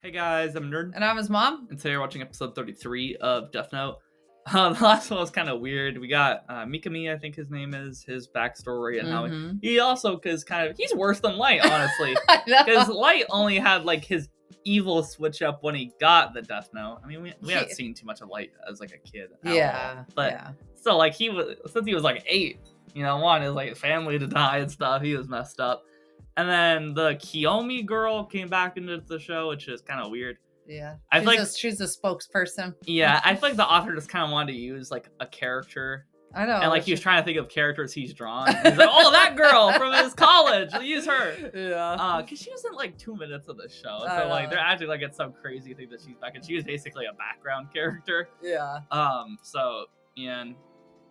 Hey guys, I'm Nerd. And I'm his mom. And today we're watching episode 33 of Death Note. The last one was kind of weird. We got Mikami, I think his name is, his backstory and how he also, he's worse than Light, honestly. Because Light only had like his evil switch up when he got the Death Note. I mean, we haven't seen too much of Light as like a kid at all. But still, like since he was like 8, wanted his like family to die and stuff. He was messed up. And then the Kiyomi girl came back into the show, which is kind of weird. Yeah, she's a spokesperson. Yeah, I feel like the author just kind of wanted to use like a character. I know. And like he was trying to think of characters he's drawn. He's like, oh, that girl from his college. We'll use her. Yeah. Because she was in like 2 minutes of the show. So like they're acting like it's some crazy thing that she's back. And she was basically a background character. Yeah. So, and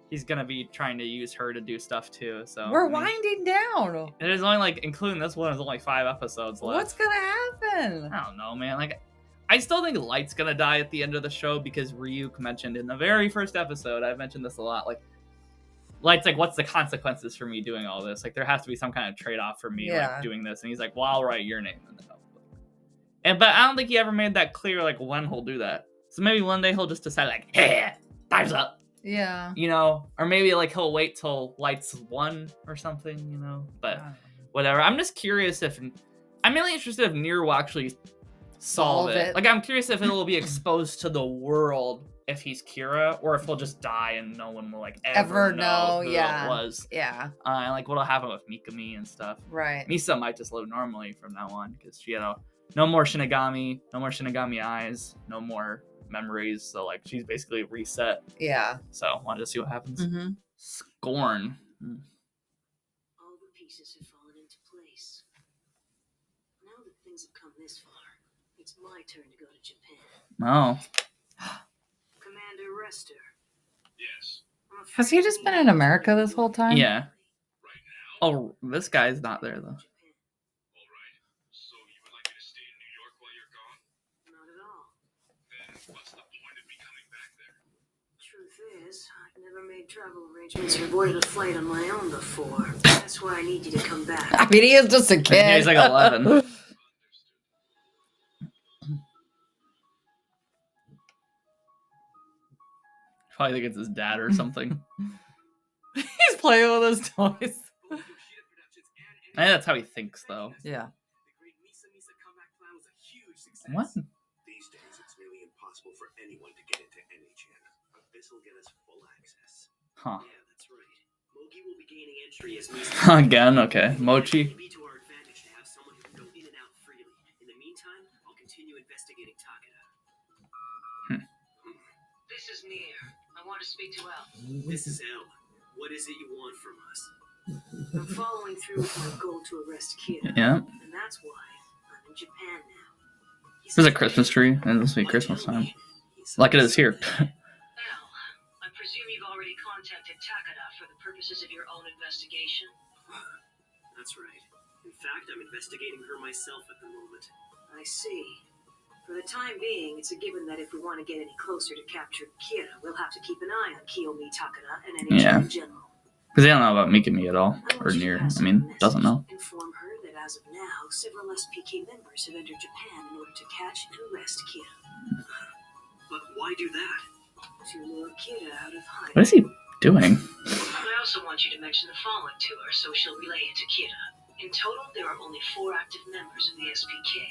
he's going to be trying to use her to do stuff too. So we're winding down. And there's only like, including this one, there's only 5 episodes left. What's going to happen? I don't know, man. Like, I still think Light's gonna die at the end of the show because Ryuk mentioned in the very first episode, I've mentioned this a lot, like, Light's like, what's the consequences for me doing all this? Like, there has to be some kind of trade-off for me, like, doing this. And he's like, well, I'll write your name in the notebook. But I don't think he ever made that clear, like, when he'll do that. So maybe one day he'll just decide, like, hey, time's up. Yeah. Or maybe, like, he'll wait till Light's 1 or something, But whatever. I'm just curious if... I'm really interested if Nier will actually solve it. Like, I'm curious if it'll be exposed to the world if he's Kira, or if he'll just die and no one will like ever know who it was. Yeah. And like what'll happen with Mikami and stuff. Right. Misa might just live normally from now on because she had no more Shinigami eyes, no more memories. So like she's basically reset. Yeah. So wanted to see what happens. Mm-hmm. Scorn. All the pieces have fallen into place. Now that things have come this far, it's my turn to go to Japan. Oh. Commander Rester. Yes. Has he just been in America this whole time? Yeah. Oh, this guy's not there though. All right. So you would like me to stay in New York while you're gone? Not at all. Then what's the point of me coming back there? Truth is, I've never made travel arrangements or boarded a flight on my own before. That's why I need you to come back. I mean, he is just a kid. Yeah, he's like 11. Probably think it's his dad or something. He's playing with his toys. I think that's how he thinks, though. Yeah. What? These days, it's nearly impossible for anyone to get into NHN. But this will get us full access. Huh. Yeah, that's right. Mogi will be gaining entry as Misa. Again, okay. Mochi. It'll be to our advantage to have someone who can go in and out freely. In the meantime, I'll continue investigating Takeda. This is Nier. I want to speak to El. This is El. What is it you want from us? I'm following through with my goal to arrest Kira. Yeah. And that's why I'm in Japan now. There's a Christmas tree, and this will be Christmas time. Like it is here. El, I presume you've already contacted Takeda for the purposes of your own investigation? That's right. In fact, I'm investigating her myself at the moment. I see. For the time being, it's a given that if we want to get any closer to capture Kira, we'll have to keep an eye on Kiyomi, Takeda, and NHN in general. Because they don't know about Mikami at all. Or Nier. I mean, doesn't know. Inform her that as of now, several SPK members have entered Japan in order to catch and arrest Kira. But why do that? To lure Kira out of hiding. What is he doing? I also want you to mention the following to her so she'll relay it to Kira. In total, there are only 4 active members of the SPK.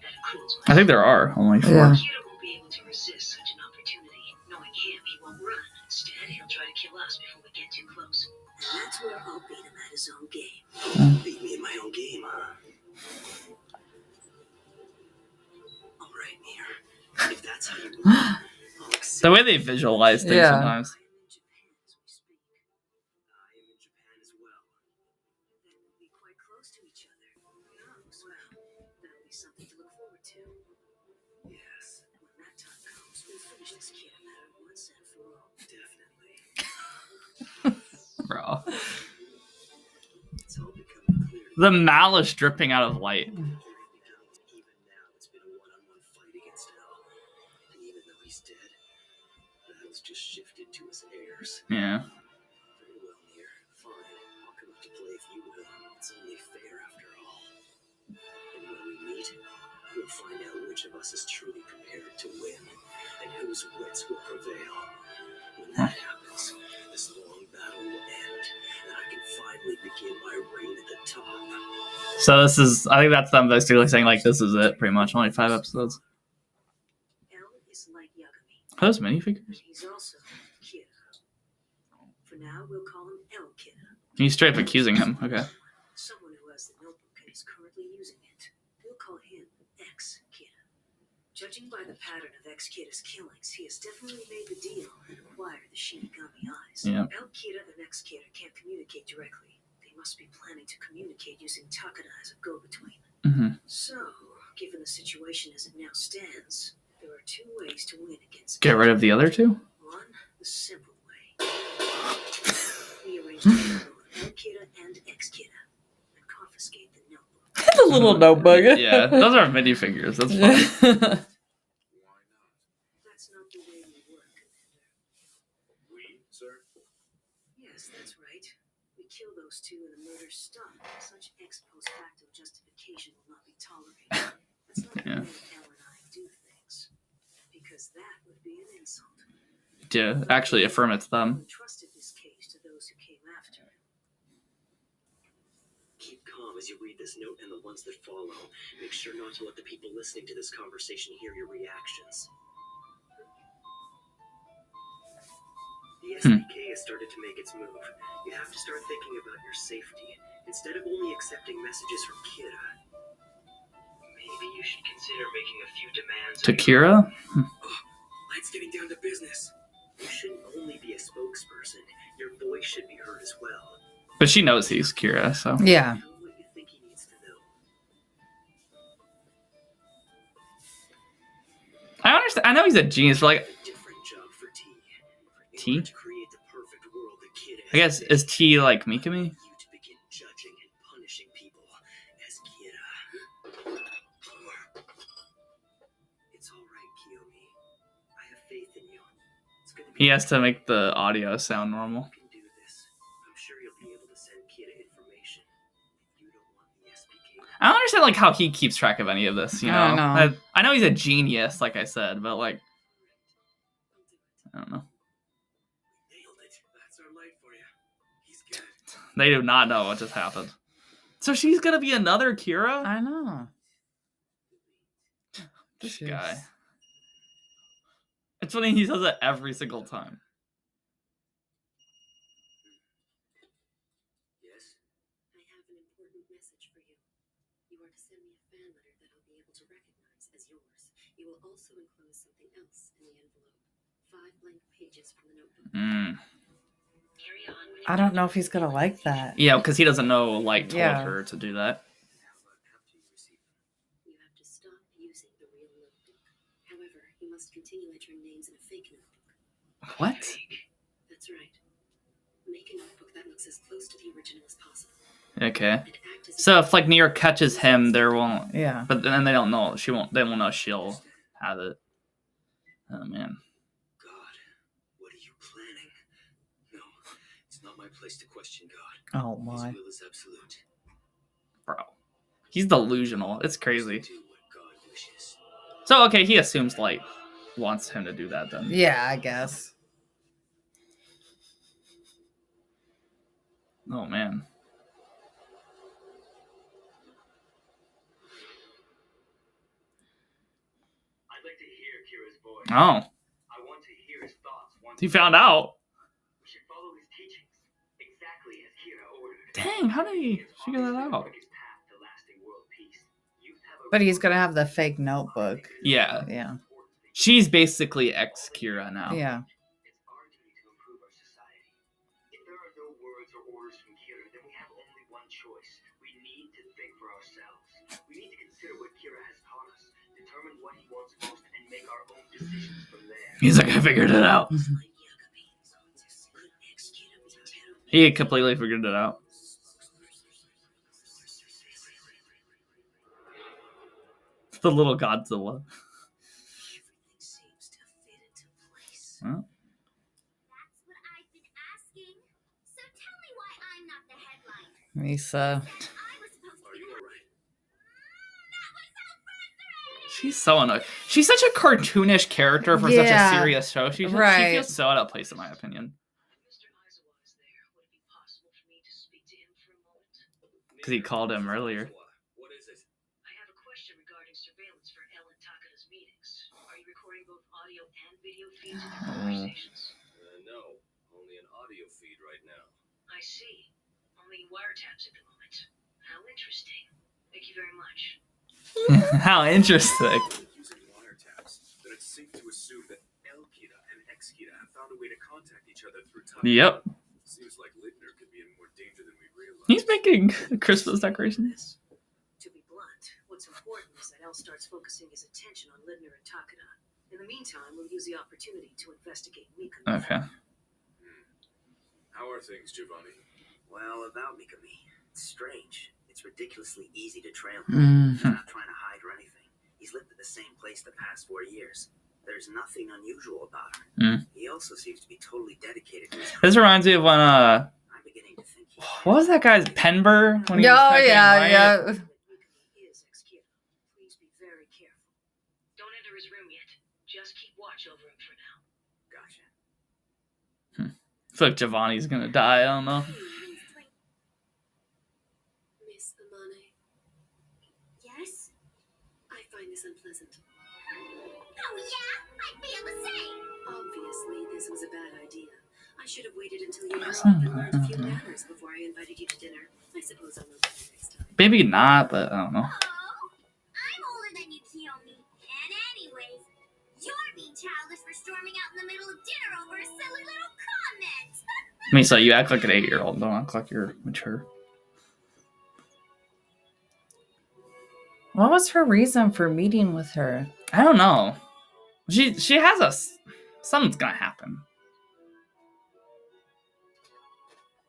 That includes myself. I think there are only 4. Yeah. Kira won't be able to resist such an opportunity. Knowing him, he won't run. Instead, he'll try to kill us before we get too close. And that's where I'll beat him at his own game. Beat me in my own game, huh? All right, Nier. If that's how you want, I'll accept. The way they visualize things sometimes. I am in Japan as we speak. I am in Japan as well. Then we'll be quite close to each other. Who knows? Well, that'll be something to look forward to. Yes. When that time comes, we'll finish this kid matter once and for all. Definitely. Bro. It's all becoming clear. The malice dripping out of Light. Even now, it's been a one-on-one fight against El. And even though he's dead, battle's just shifted to his heirs. Yeah. Very well, Nier. Fine. I'll come out to play if you will. It's only fair after all. And when we meet, We'll find out which of us is truly prepared to win, and whose wits will prevail. When that happens, this long battle will end, and I can finally begin my reign at the top. So this is, I think that's them basically saying like this is it, pretty much. Only 5 episodes. L is like Yagami. Are those minifigures? He's also Kira. For now, we'll call him L Kira. He's straight up accusing him. Okay. Someone who has the notebook and is currently using it. We'll call him X Kira. Judging by the pattern of X Kira's killings, he has definitely made the deal and acquired the Shinigami eyes. Yeah. L Kira and X Kira can't communicate directly. They must be planning to communicate using Takada as a go-between. Mm-hmm. So, given the situation as it now stands, there are 2 ways to win against. Get rid of the other 2? One, the simple way. We arrange to kill L Kira and X Kira and confiscate the notebook. The little notebook. Yeah, those are minifigures. That's fine. Why not? That's not the way we work, Commander. We, sir? Yes, that's right. We kill those 2 and the murder stop. Such ex post facto justification will not be tolerated. That's not the Yeah. way L and I do things. Because that would be an insult. To actually affirm it's them. We entrusted this case to those who came after. Keep calm as you read this note and the ones that follow. Make sure not to let the people listening to this conversation hear your reactions. The SDK has started to make its move. You have to start thinking about your safety, instead of only accepting messages from Kira. Maybe you should consider making a few demands. To Kira? Let's getting down to business. You shouldn't only be a spokesperson. Your voice should be heard as well. But she knows he's Kira, so. Yeah. Tell him what you think he needs to know. I understand. I know he's a genius, but like, A different job for T. In T? order to create the perfect world that Kid I guess, is T like Mikami? you to begin judging and punishing people as Kira. It's all right, Kiyomi. I have faith in you. It's good to be He has to make the audio sound normal. You can do this. I'm sure you'll be able to send Kira information. You don't want the SPK. I don't understand like how he keeps track of any of this, you know? I don't know. I know he's a genius, like I said, but like, I don't know. Nailed it. That's our light for you. He's good. They do not know what just happened. So she's gonna be another Kira? I know. This Jeez. guy. It's funny he says it every single time. Yes? I have an important message for you. You are to send me a fan letter that I'll be able to recognize as yours. You will also enclose something else in the envelope. 5 blank pages from the notebook. Carry on. I don't know if he's gonna like that. Yeah, because he doesn't know Light told Yeah. her to do that. How about after you receive them? You have to stop using the real notebook. However, you must continue entering names in a fake notebook. What? That's right. Make a notebook that looks as close to the original as possible. Okay. And act as So if like New York catches him, there won't. Yeah. But then they don't know. She won't. They won't know she'll have it. Oh man. God, what are you planning? No, it's not my place to question God. Oh His my. will is absolute. Bro. He's delusional. It's crazy. Do what God wishes. So okay, he assumes Light wants him to do that then. Yeah, I guess. Oh man. I'd like to hear Kira's voice. Oh. I want to hear his thoughts once. He found out. We should follow his teachings exactly as Kira ordered. Dang, how did he figure that out? Quickest path to lasting world peace. Youth have a But he's gonna have the fake notebook. Yeah. Yeah. She's basically ex Kira now. Yeah. It's our duty to improve our society. If there are no words or orders from Kira, then we have only one choice. We need to think for ourselves. We need to consider what Kira has taught us, determine what he wants most, and make our own decisions from there. He's like, I figured it out. He completely figured it out. The little Godzilla. Everything seems to fit into place. Huh? That's what I've been asking. So tell me why I'm not the headliner. Misa. I was supposed to Are be you alright? That was so frustrating! She's so annoying. She's such a cartoonish character for such a serious show. She feels so out of place, in my opinion. Mr. Aizawa is there. Would it be possible for me to speak to him for a moment? Because he called him earlier. What is it? I have a question regarding surveillance for Ellen Takada's meetings. Are you recording both audio and video feeds of your conversations? No, only an audio feed right now. I see. Only wiretaps at the moment. How interesting. Thank you very much. How interesting. Using wiretaps, then it's safe to assume that L-Kira and X-Kira have found a way to contact each other through time. Yep. Seems like Lidner could be in more danger than we realize. He's making Christmas decorations. To be blunt, what's important is that El starts focusing his attention on Lidner and Takada. In the meantime, we'll use the opportunity to investigate Mikami. Okay. How are things, Giovanni? Well, about Mikami, it's strange. It's ridiculously easy to trail him. He's not trying to hide or anything. He's lived at the same place the past 4 years. There's nothing unusual about her. He also seems to be totally dedicated to his career. This reminds me of when I'm beginning to think what was that guy's Penber when he was Oh, typing, right? yeah. Mikami is X-Kira. Please be very careful. Don't enter his room yet. Just keep watch over him for now. Gotcha. I feel like Giovanni's gonna die. I don't know. Miss Amane, Yes? I find this unpleasant. Oh yeah? I feel the same. Obviously, this was a bad idea. I should have waited until you grew up and learned a few manners before I invited you to dinner. I suppose I'll know better next time. Maybe not, but I don't know. Oh, I'm older than you, Kiyomi. And anyways, you're being childish for storming out in the middle of dinner over a silly little comment. I mean, so you act like an 8-year-old. Don't act like you're mature. What was her reason for meeting with her? I don't know. She has something's gonna happen.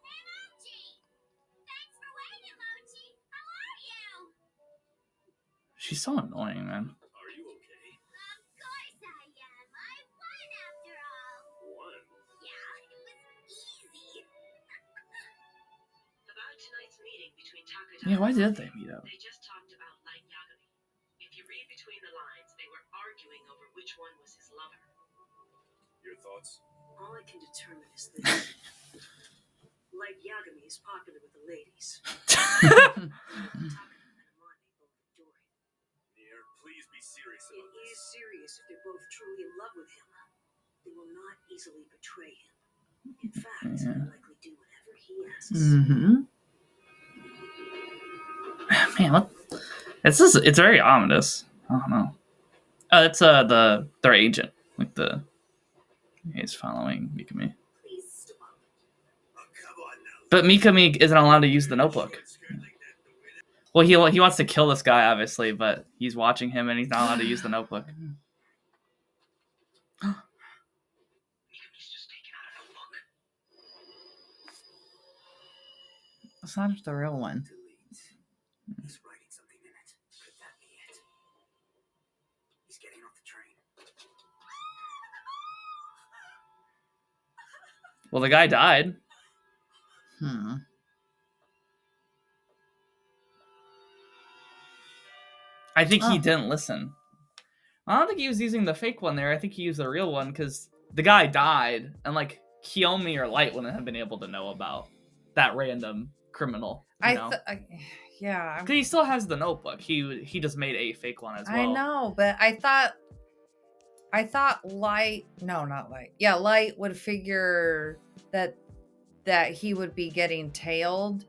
Emoji! Thanks for waiting, Emoji. How are you? She's so annoying, man. Are you okay? Of course I am. I won after all. One. Yeah, it was easy. About tonight's meeting between Takada Yeah, why and did Mikami, they meet up? They just talked about Light Yagami. If you read between the lines, they were arguing over which one was his lover. Your thoughts? All I can determine is this. Light Yagami is popular with the ladies. Takada and Amane both adore him. Nier, please be serious It about is this. serious if they're both truly in love with him. They will not easily betray him. In fact, they'll likely do whatever he asks. Man, what? It's very ominous. I don't know. It's their agent, like he's following Mikami. Please stop. Oh, come on now. But Mikami isn't allowed to use the notebook. Well, he wants to kill this guy, obviously, but he's watching him and he's not allowed to use the notebook. Mikami's just taken out a notebook. It's not the real one. Delete. He's writing something in it. Could that be it? He's getting off the train. Well, the guy died. I think he didn't listen. I don't think he was using the fake one there. I think he used the real one because the guy died, and like Kiyomi or Light wouldn't have been able to know about that random criminal. Because he still has the notebook. He just made a fake one as well. I know, but I thought Light. No, not Light. Yeah, Light would figure that he would be getting tailed,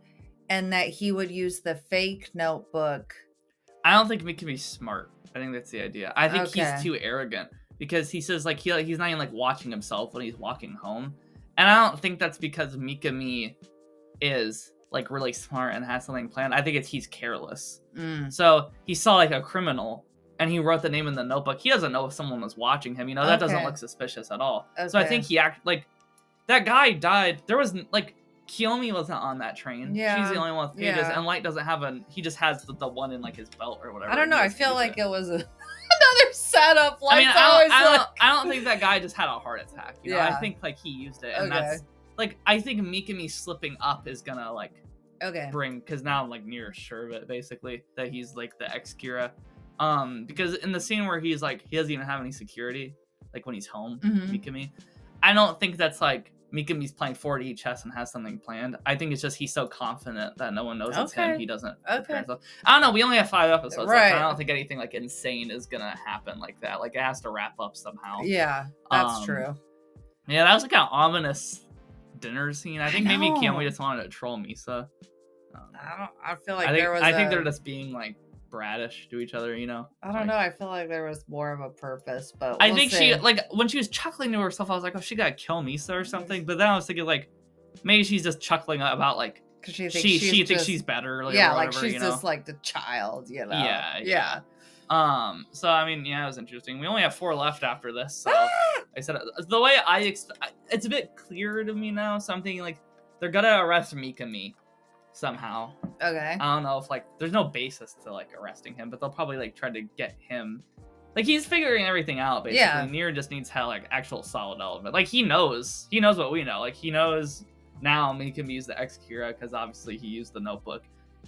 and that he would use the fake notebook. I don't think Mikami's smart. I think that's the idea. I think Okay. he's too arrogant because he says like he's not even like watching himself when he's walking home, and I don't think that's because Mikami is like really smart and has something planned. I think he's careless. So he saw like a criminal and he wrote the name in the notebook. He doesn't know if someone was watching him. That doesn't look suspicious at all. So I think he like that guy died. There was like Kiyomi wasn't on that train. Yeah. She's the only one with pages, Yeah. and Light doesn't have he just has the one in like his belt or whatever. I don't know. He I doesn't feel use like it. it was another setup. I mean, Light's always I don't think that guy just had a heart attack. You know? I Yeah. think like he used it, and Okay. that's like I think Mikami slipping up is gonna like okay. bring because now I'm like near sure of it basically that he's like the ex Kira. Because in the scene where he's like, he doesn't even have any security, like when he's home, Mhm. Mikami, I don't think that's like Mikami's playing 4D chess and has something planned. I think it's just he's so confident that no one knows it's him. Okay. He doesn't Okay. prepare himself. I don't know. We only have 5 episodes left. Right. I don't think anything like insane is gonna happen like that. Like it has to wrap up somehow. Yeah, that's true. Yeah, that was like an ominous dinner scene. I think maybe know. Kiyomi just wanted to troll Misa. I feel like I think they're just being like bratish to each other, you know. I don't Like, know. I feel like there was more of a purpose, but I we'll think see. she like when she was chuckling to herself, I was like, oh, she gotta kill Misa or something. But then I was thinking like maybe she's just chuckling about like because she she thinks just, she's better. Like, yeah, or like whatever, she's you know? just like the child, you know. Yeah. So I mean, yeah, it was interesting. We only have 4 left after this. So I said the way it's a bit clearer to me now. So I'm thinking like they're gonna arrest Mikami somehow. Okay. I don't know if like there's no basis to like arresting him, but they'll probably like try to get him. Like he's figuring everything out basically. Yeah. Nier just needs to have like actual solid element. Like he knows what we know. Like he knows now Mikami's the ex-Kira because obviously he used the notebook.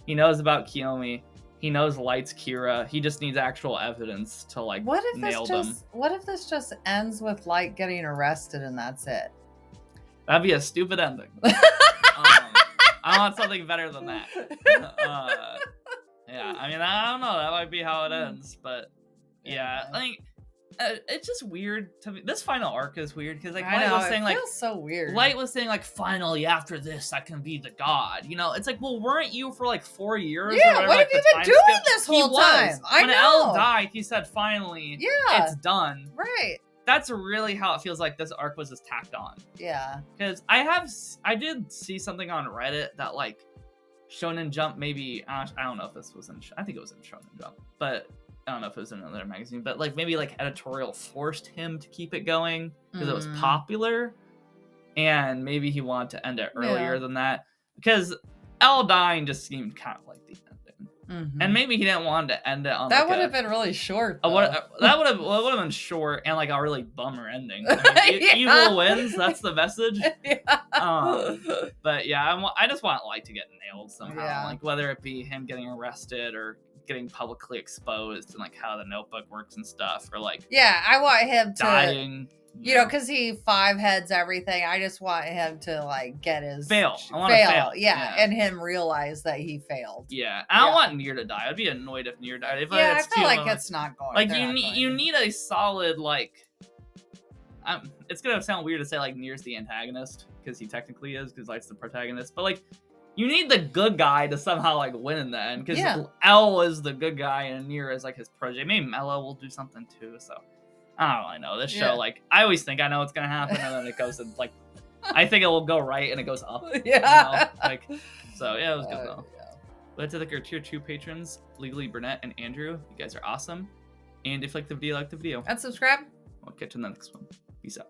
He knows about Kiyomi. He knows Light's Kira. He just needs actual evidence to like nail them. What if this just ends with Light getting arrested and that's it? That'd be a stupid ending. I want something better than that. Yeah, I mean, I don't know. That might be how it ends, but yeah, I think it's just weird to me. This final arc is weird because like Light was saying, it like, feels so weird. Light was saying like, finally after this, I can be the god. You know, it's like, well, weren't you for like 4 years? Yeah, or whatever, what like, have you been doing this whole time? When Elle died, he said, finally, Yeah. it's done. Right. That's really how it feels like this arc was just tacked on. Yeah. Because I did see something on Reddit that like Shonen Jump maybe I don't know if this was I think it was in Shonen Jump, but I don't know if it was in another magazine. But like maybe like editorial forced him to keep it going because it was popular, and maybe he wanted to end it earlier than that because Elle dying just seemed kind of like the ending. And maybe he didn't want to end it on that would have been really short. that would have been short and like a really bummer ending. I mean, evil wins. That's the message. But yeah, I just want Light to get nailed somehow. Yeah. Like whether it be him getting arrested or getting publicly exposed and like how the notebook works and stuff, or like I want him to dying. You know, because he 5 heads everything. I just want him to like get his fail. I want to fail. Yeah, and him realize that he failed. Yeah, I don't want Nier to die. I'd be annoyed if Nier died. If I feel like it's not going. Like you need a solid like. It's gonna sound weird to say like Nier's the antagonist because he technically is because Light's the protagonist, but like you need the good guy to somehow like win in the end because Elle is the good guy and Nier is like his protege. Maybe Mello will do something too. So. I don't really know. This show, like, I always think I know what's gonna happen, and then it goes and like, I think it will go right, and it goes up. Yeah. You know? Like, so yeah, it was good though. Yeah. But to our tier 2 patrons, Legally Burnett and Andrew, you guys are awesome. And if you like the video, and subscribe. I'll catch you in the next one. Peace out.